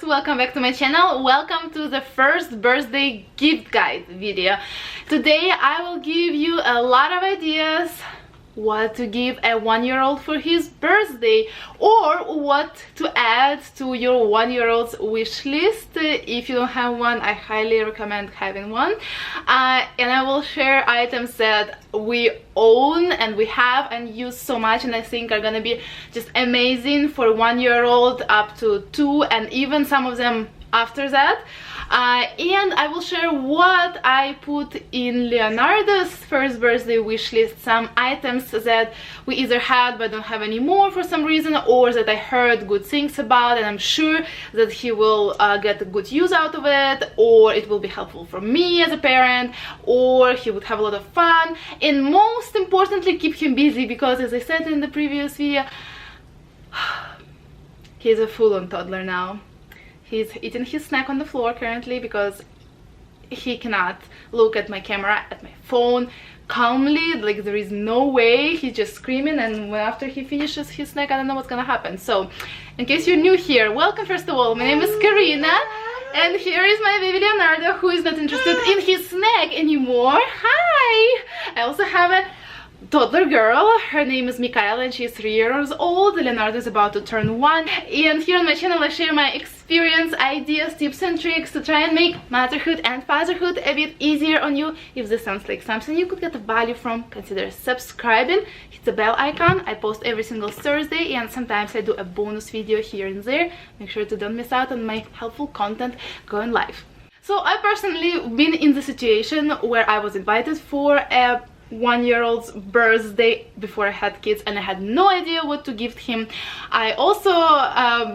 welcome back to my channel. Welcome to the first birthday gift guide video. Today I will give you a lot of ideas what to give a 1-year-old for his birthday, or what to add to your 1-year-old's wish list. If you don't have one, I highly recommend having one. And I will share items that we own and we have and use so much, and I think are gonna be just amazing for 1-year-old up to 2, and even some of them after that. And I will share what I put in Leonardo's first birthday wish list, some items that we either had but don't have anymore for some reason, or that I heard good things about and I'm sure that he will get a good use out of it, or it will be helpful for me as a parent, or he would have a lot of fun, and most importantly keep him busy, because as I said in the previous video, he's a full-on toddler now. He's eating his snack on the floor currently because he cannot look at my camera, at my phone calmly. Like, there is no way. He's just screaming, and after he finishes his snack, I don't know what's gonna happen. So in case you're new here, welcome first of all. My name is Karyna, and here is my baby Leonardo, who is not interested in his snack anymore. Hi! I also have a toddler girl. Her name is Michaela and she is 3 years old. Leonardo is about to turn 1, and here on my channel I share my experience, ideas, tips and tricks to try and make motherhood and fatherhood a bit easier on you. If this sounds like something you could get value from, consider subscribing, hit the bell icon. I post every single Thursday, and sometimes I do a bonus video here and there. Make sure to don't miss out on my helpful content going live. So I personally been in the situation where I was invited for a 1-year-old's birthday before I had kids, and I had no idea what to gift him. I also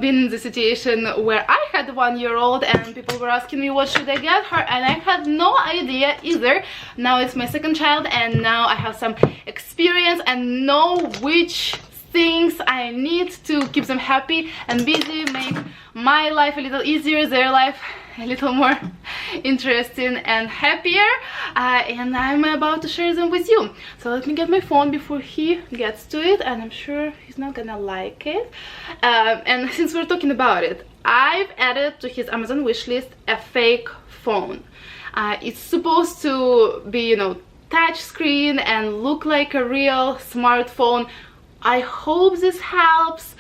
been in the situation where I had a 1-year-old and people were asking me what should I get her, and I had no idea either. Now it's my second child, and now I have some experience and know which things I need to keep them happy and busy, make my life a little easier, their life a little more interesting and happier, and I'm about to share them with you. So let me get my phone before he gets to it, and I'm sure he's not gonna like it. And since we're talking about it, I've added to his Amazon wish list a fake phone. It's supposed to be, you know, touch screen and look like a real smartphone. I hope this helps.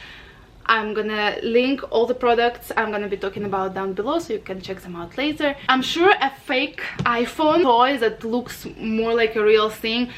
I'm gonna link all the products I'm gonna be talking about down below so you can check them out later. I'm sure a fake iPhone toy that looks more like a real thing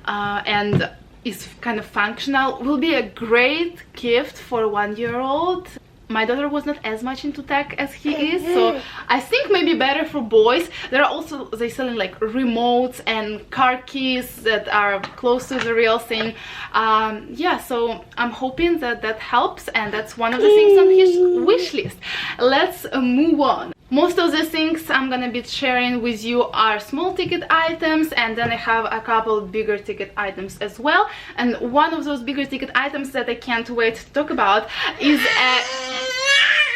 and is kind of functional will be a great gift for a 1-year-old. My daughter was not as much into tech as he is, so I think maybe better for boys. There are also, they selling like remotes and car keys that are close to the real thing. Yeah, so I'm hoping that that helps, and that's one of the things on his wish list. Let's move on. Most of the things I'm gonna be sharing with you are small ticket items, and then I have a couple bigger ticket items as well. And one of those bigger ticket items that I can't wait to talk about is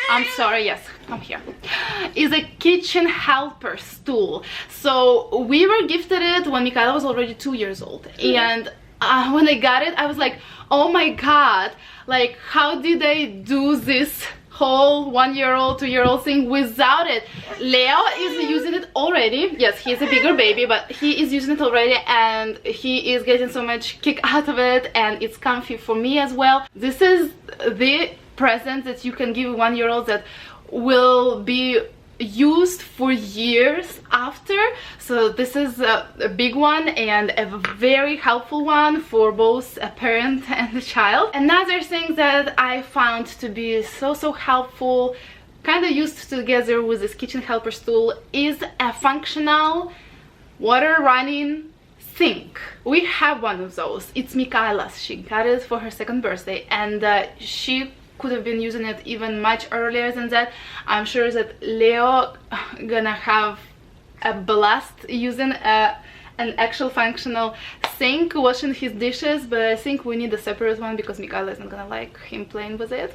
I'm sorry, yes, I'm here, is a kitchen helper stool. So we were gifted it when Michaela was already 2 years old, and when I got it I was like, oh my god, like how did they do this whole 1-year-old, 2-year-old thing without it? Leo is using it already. Yes, he's a bigger baby, but he is using it already, and he is getting so much kick out of it, and it's comfy for me as well. This is the present that you can give a 1-year-old that will be used for years after. So this is a big one and a very helpful one for both a parent and a child. Another thing that I found to be so helpful, kind of used together with this kitchen helper stool, is a functional water running sink. We have one of those. It's Michaela's. She got it for her second birthday, and she could have been using it even much earlier than that. I'm sure that Leo gonna have a blast using an actual functional sink, washing his dishes, but I think we need a separate one because Michaela isn't gonna like him playing with it.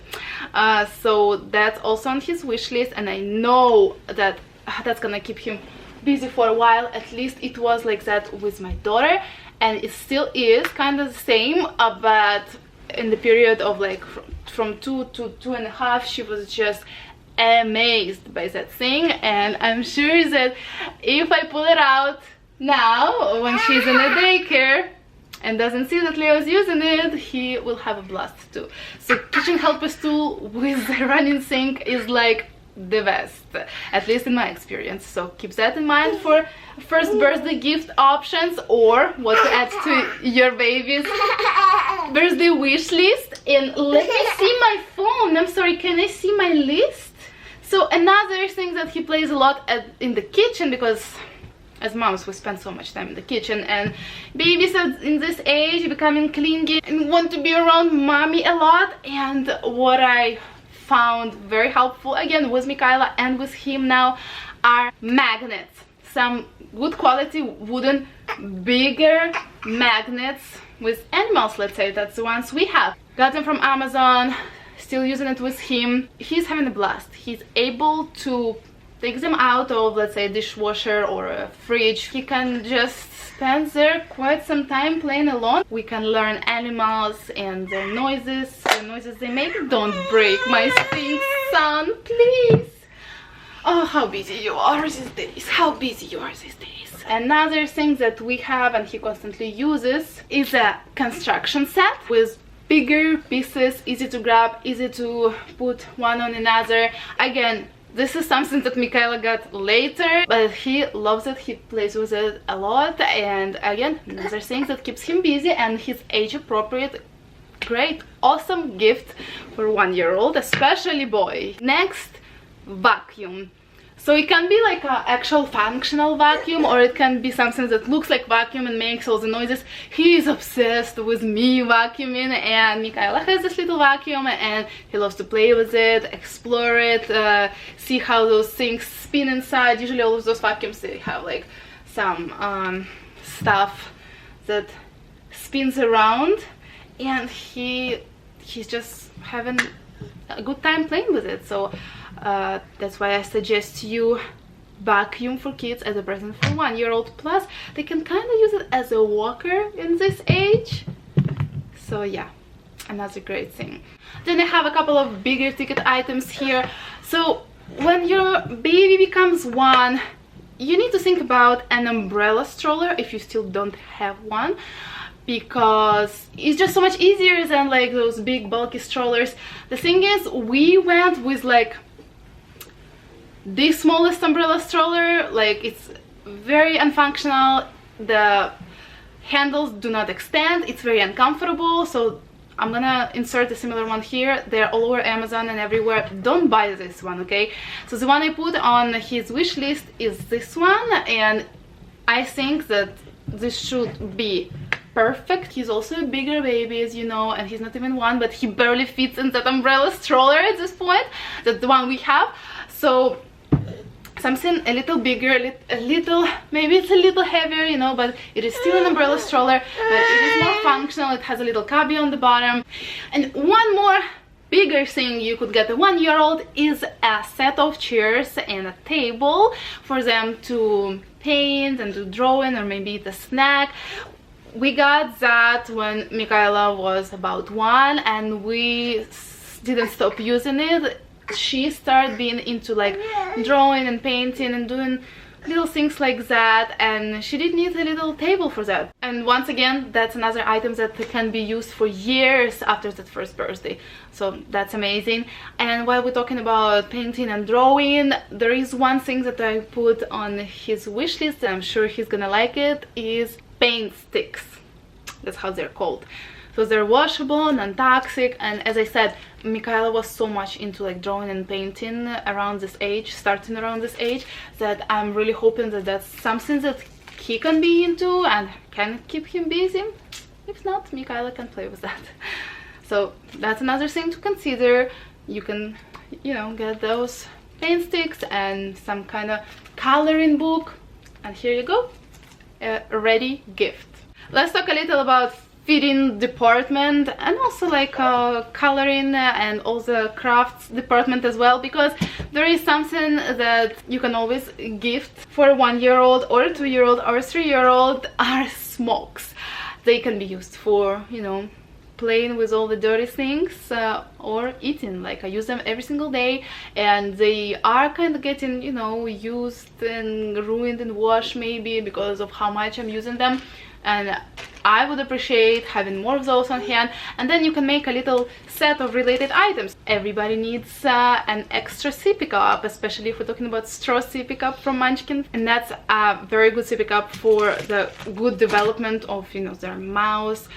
So that's also on his wish list, and I know that that's gonna keep him busy for a while. At least it was like that with my daughter, and it still is kind of the same, but in the period of like from 2 to 2.5, she was just amazed by that thing, and I'm sure that if I pull it out now when she's in a daycare and doesn't see that Leo's using it, he will have a blast too. So kitchen helper stool with the running sink is like the best, at least in my experience. So keep that in mind for first birthday gift options, or what to add to your baby's birthday wish list. And let me see my phone. I'm sorry, can I see my list? So another thing that he plays a lot in the kitchen, because as moms we spend so much time in the kitchen, and babies in this age becoming clingy and want to be around mommy a lot. And what I found very helpful, again with Michaela and with him now, are magnets. Some good quality wooden bigger magnets with animals, let's say. That's the ones we have. Got them from Amazon, still using it with him. He's having a blast. He's able to take them out of, let's say, a dishwasher or a fridge. He can just spend there quite some time playing alone. We can learn animals and their noises, they make. Don't break my things, son, please. Oh, how busy you are these days. How busy you are these days. Another thing that we have and he constantly uses is a construction set with bigger pieces, easy to grab, easy to put one on another. Again, this is something that Michaela got later, but he loves it. He plays with it a lot, and again, another thing that keeps him busy, and he's age appropriate. Great, awesome gift for 1-year-old, especially boy. Next, vacuum. So it can be like an actual functional vacuum, or it can be something that looks like vacuum and makes all the noises. He is obsessed with me vacuuming, and Michaela has this little vacuum and he loves to play with it, explore it, see how those things spin inside. Usually all of those vacuums, they have like some stuff that spins around, and he's just having a good time playing with it. So that's why I suggest you vacuum for kids as a present for 1-year-old. Plus they can kind of use it as a walker in this age. So yeah, another great thing. Then I have a couple of bigger ticket items here. So when your baby becomes 1, you need to think about an umbrella stroller if you still don't have one, because it's just so much easier than like those big bulky strollers. The thing is, we went with like the smallest umbrella stroller. Like, it's very unfunctional, the handles do not extend, it's very uncomfortable. So I'm gonna insert a similar one here. They're all over Amazon and everywhere. Don't buy this one, okay? So the one I put on his wish list is this one, and I think that this should be perfect. He's also a bigger baby, as you know, and he's not even 1, but he barely fits in that umbrella stroller at this point. That's the one we have. So something a little bigger, a little, maybe it's a little heavier, you know, but it is still an umbrella stroller, but it is more functional. It has a little cubby on the bottom. And one more bigger thing you could get a 1-year-old is a set of chairs and a table for them to paint and do drawing, or maybe eat a snack. We got that when Michaela was about 1, and we didn't stop using it. She started being into like drawing and painting and doing little things like that, and she did need a little table for that. And once again, that's another item that can be used for years after that first birthday. So that's amazing. And while we're talking about painting and drawing, there is one thing that I put on his wish list, and I'm sure he's gonna like it, is paint sticks. That's how they're called. So they're washable, non-toxic, and as I said, Michaela was so much into like drawing and painting around this age, starting around this age, that I'm really hoping that that's something that he can be into and can keep him busy. If not, Michaela can play with that. So that's another thing to consider. You can, you know, get those paint sticks and some kind of coloring book, and here you go, a ready gift. Let's talk a little about feeding department, and also like coloring and all the crafts department as well, because there is something that you can always gift for a 1-year-old or a 2-year-old or a 3-year-old, are smokes. They can be used for, you know, playing with all the dirty things or eating. Like I use them every single day, and they are kind of getting, you know, used and ruined and washed maybe because of how much I'm using them. And I would appreciate having more of those on hand, and then you can make a little set of related items. Everybody needs an extra sippy cup, especially if we're talking about straw sippy cup from Munchkin, and that's a very good sippy cup for the good development of, you know, their mouth,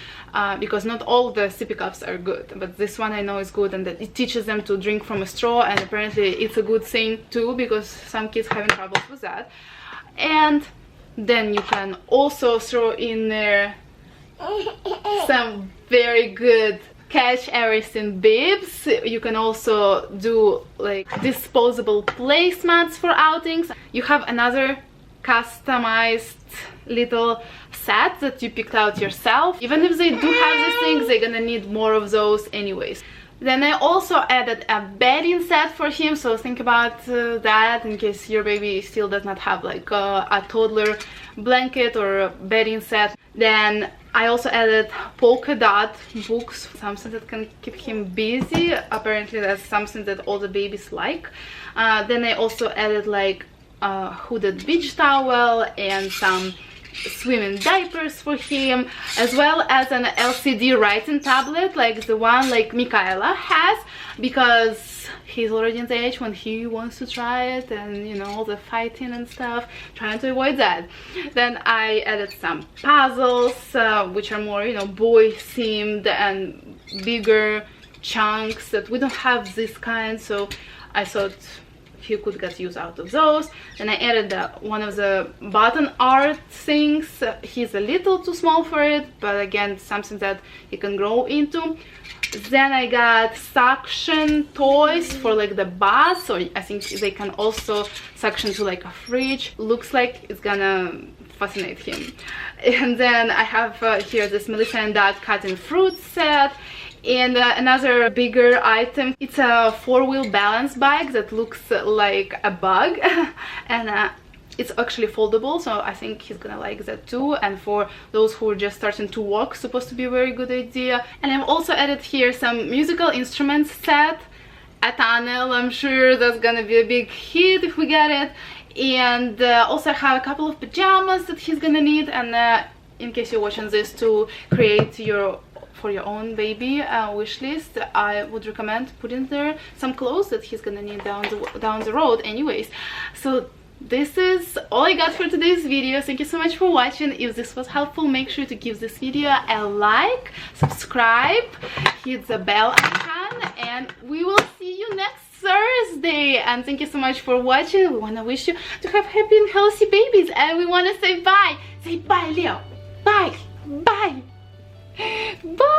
because not all the sippy cups are good, but this one I know is good, and that it teaches them to drink from a straw, and apparently it's a good thing too, because some kids having troubles with that. And then you can also throw in there some very good catch everything bibs. You can also do like disposable placemats for outings. You have another customized little set that you picked out yourself. Even if they do have these things, they're gonna need more of those anyways. Then I also added a bedding set for him, so think about that in case your baby still does not have like a toddler blanket or a bedding set. Then I also added polka dot books, something that can keep him busy. Apparently that's something that all the babies like. Then I also added like a hooded beach towel and some swimming diapers for him, as well as an LCD writing tablet like the one like Michaela has, because he's already in the age when he wants to try it, and you know, all the fighting and stuff, trying to avoid that. Then I added some puzzles which are more, you know, boy themed and bigger chunks that we don't have this kind, so I thought he could get use out of those. Then I added one of the button art things. He's a little too small for it, but again, something that he can grow into. Then I got suction toys for like the bath, so I think they can also suction to like a fridge. Looks like it's gonna fascinate him. And then I have here this Melissa and Dad cutting fruit set. And another bigger item, it's a 4-wheel balance bike that looks like a bug and it's actually foldable, so I think he's gonna like that too. And for those who are just starting to walk, supposed to be a very good idea. And I've also added here some musical instruments set, a tunnel. I'm sure that's gonna be a big hit if we get it. And also I have a couple of pajamas that he's gonna need, and in case you're watching this to create for your own baby wish list, I would recommend putting there some clothes that he's gonna need down the road anyways. So this is all I got for today's video. Thank you so much for watching. If this was helpful, make sure to give this video a like, subscribe, hit the bell icon, and we will see you next Thursday. And thank you so much for watching. We want to wish you to have happy and healthy babies, and we want to say bye. Say bye, Leo. Bye. Bye. Bye.